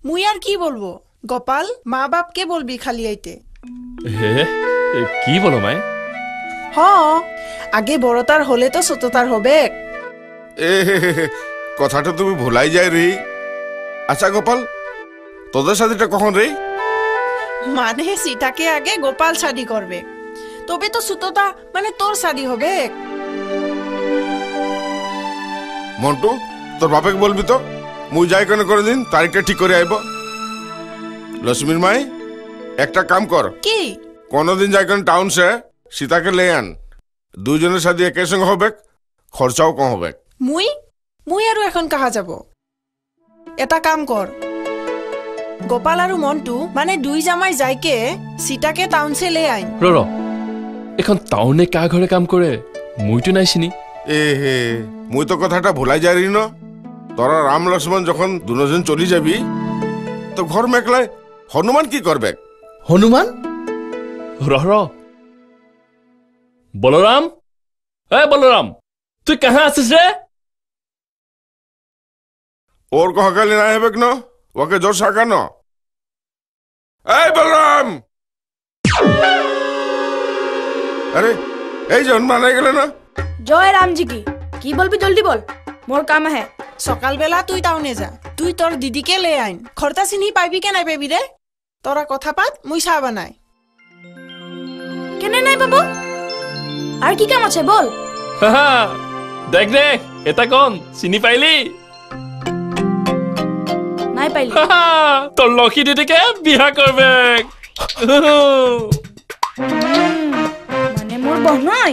মুই আর কি বলবো গোপাল মা বাপকে বলবি খালি আইতে হে কি বলো মাই হ আগে বড়তার হলে তো ছোটতার হবে কথাটা তুমি ভুলাই যায় রে আচ্ছা গোপাল তোদের শাদিটা কখন রে মানে সিটাকে আগে গোপাল শাদি করবে তবে তো ছোটতা মানে তোর শাদি হবে মন্টু তোর বাপেকে বলবি তো মুই যাই কেন করে দিন তারিখটা ঠিক করে আইব লক্ষ্মীর মাই একটা কাম কর কি কোনদিন যাই কেন টাউন সে সীতাকে লে আন দুইজনের সাথে একই সঙ্গে হবে খরচাও কম হবে মুই মুই আৰু এখন কাহা যাব এটা কাম কৰ গোপাল আৰু মন্টু মানে দুই জামাই যাইকে সীতাকে টাউন সে লে আইন ৰ এখন টাউনে কা ঘৰে কাম কৰে মুইতো নাই চিনি এ হে মুই তো কথাটা ভুলাই যাই ন তোরা রাম লক্ষ্মণ যখন দুজন চলি যাবি তো ঘর মেকলায় হনুমান কি করবে হনুমান ৰ বলৰাম বলৰাম তুই কাহা আছিস রে ওর কহকালি না হবে ন ওকে জোর সাকানো এই বলরাম আরে এই যে হনুমান হয়ে গেল না জয় রাম জি কি বলবি জলদি বল মোর কাম হে সকালবেলা তুই টাউনে যা তুই তোর দিদিকে লে আইন খরতা চিনি পাইবি কে নাই পাইবি রে তোরা কথা পাত মুই চাহ বানাই কেনে নাই বাবু আর কি কাম আছে বল দেখ দেখ এটা কোন চিনি পাইলি নাই পাইলি তোর লক্ষী দিদিকে বিয়া করবে মানে মোর বহনাই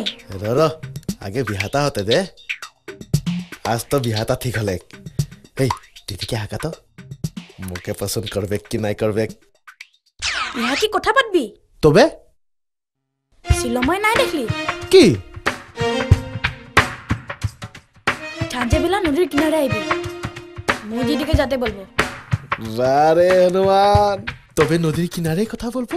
র আগে বিহাতা হতে দে আজ তো বিহাতা ঠিক হলে এই দিদিকে হাকা তো মোকে পছন্দ করবে কি নাই করবে ইহা কি কথা পাতবি তবে শিলময় নাই দেখলি কি সাঁজে বেলা নদীর কিনারে আইবি মুই দিদিকে যাতে বলবো বারে হনুমান তবে নদীর কিনারে কথা বলবো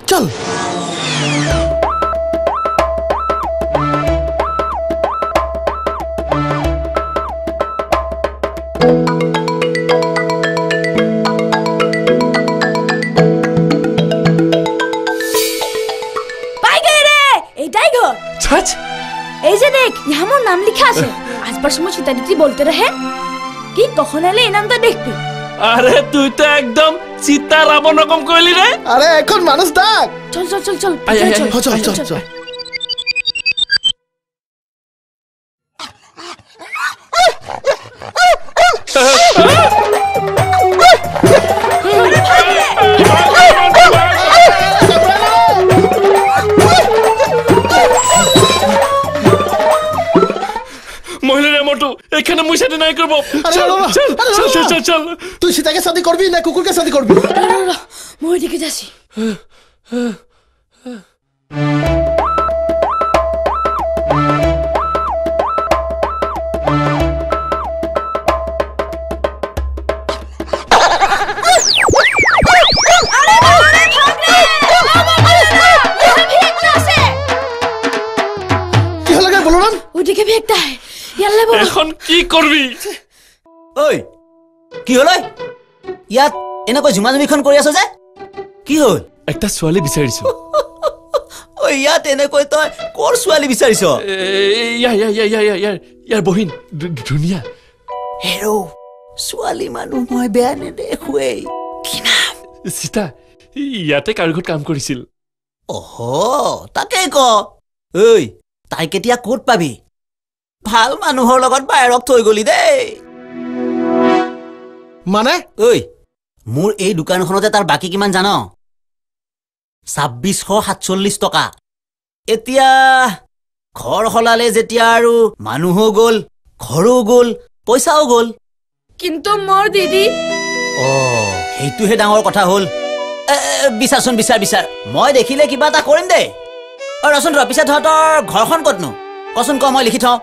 চল এই যে দেখ ইহা মোর নাম লিখা আছে আসবার সময় সীতা দিদি বলতে রহে কি কখন এলে এই নামটা দেখবি আরে তুই তো একদম সীতা রাবণ রকম কইলি রে আরে এখন মানুষ ডাক চল চল চল চল চল চল চল এখানে মুই সাথে নাই করব চল চল চল চল চল তুই সীতাকে শাদি করবি না কুকুরকে শাদি করবি মই দিকে যাচ্ছি কি হলো গে বলরাম ওদিকে ভেকটা এখন কি করবি ওই কি হল ইয়াত এনেকৈ ঝুমাঝুমিখন কৰি আছ যে কি হল একটা ছোৱালী বিচাৰিছো ঐ ইয়াত এনেকৈ তই কৰ ছোৱালী বিচাৰিছ ইয়াৰ বহিন ধুনীয়া হেৰৌ ছোৱালী মানুহ মই বেয়া নেদেখোৱেই কি নাম সীতা ইয়াতে কাৰো ঘৰত কাম কৰিছিল অহ তাকেই ক ঐ তাই কেতিয়া ক'ত পাবি ভাল মানুহৰ লগত বাহিৰত থৈ গলি দেই মানে ঐ মোৰ এই দোকানখনতে তাৰ বাকী কিমান জান ২৬৪৭ টকা এতিয়া ঘৰ সলালে যেতিয়া আৰু মানুহো গ'ল ঘৰো গ'ল পইচাও গ'ল কিন্তু মোৰ দিদি সেইটোহে ডাঙৰ কথা হ'ল বিচাৰচোন বিচাৰ মই দেখিলে কিবা এটা কৰিম দেই ৰচোন ৰ পিছে তহঁতৰ ঘৰখন ক'তনো কচোন ক মই লিখি থওঁ